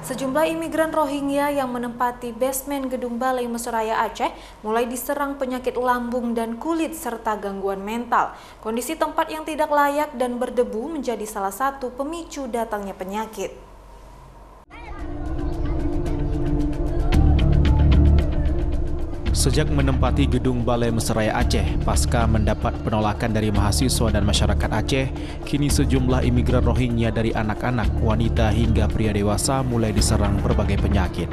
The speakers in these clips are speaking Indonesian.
Sejumlah imigran Rohingya yang menempati basement gedung Balai Mesuraya Aceh mulai diserang penyakit lambung dan kulit serta gangguan mental. Kondisi tempat yang tidak layak dan berdebu menjadi salah satu pemicu datangnya penyakit. Sejak menempati gedung Balai Mesuraya Aceh, pasca mendapat penolakan dari mahasiswa dan masyarakat Aceh, kini sejumlah imigran Rohingya dari anak-anak, wanita hingga pria dewasa mulai diserang berbagai penyakit.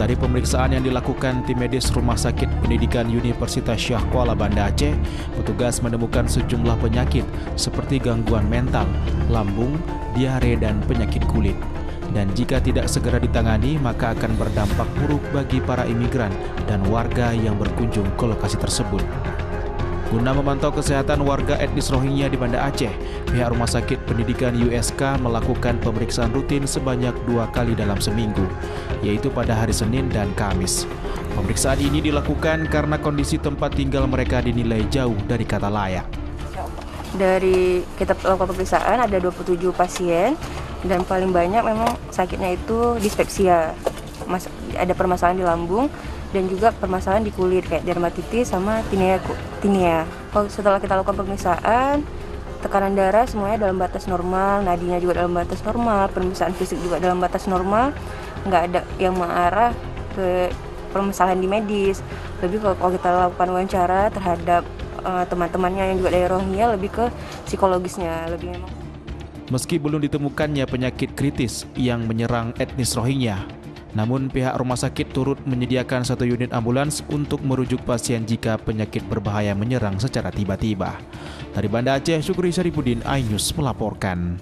Dari pemeriksaan yang dilakukan tim medis Rumah Sakit Pendidikan Universitas Syah Kuala Banda Aceh, petugas menemukan sejumlah penyakit seperti gangguan mental, lambung, diare, dan penyakit kulit. Dan jika tidak segera ditangani, maka akan berdampak buruk bagi para imigran dan warga yang berkunjung ke lokasi tersebut. Guna memantau kesehatan warga etnis Rohingya di Banda Aceh, pihak Rumah Sakit Pendidikan USK melakukan pemeriksaan rutin sebanyak 2 kali dalam seminggu, yaitu pada hari Senin dan Kamis. Pemeriksaan ini dilakukan karena kondisi tempat tinggal mereka dinilai jauh dari kata layak. Dari kita lakukan pemeriksaan ada 27 pasien dan paling banyak memang sakitnya itu dispepsia, ada permasalahan di lambung dan juga permasalahan di kulit kayak dermatitis sama tinea. Setelah kita lakukan pemeriksaan, tekanan darah semuanya dalam batas normal, nadinya juga dalam batas normal, pemeriksaan fisik juga dalam batas normal, nggak ada yang mengarah ke permasalahan di medis. Lebih kalau kita lakukan wawancara terhadap teman-temannya yang juga dari Rohingya, lebih ke psikologisnya, lebih memang. Meski belum ditemukannya penyakit kritis yang menyerang etnis Rohingya, namun pihak rumah sakit turut menyediakan 1 unit ambulans untuk merujuk pasien jika penyakit berbahaya menyerang secara tiba-tiba. Dari Banda Aceh, Syukri Syarifuddin, iNews melaporkan.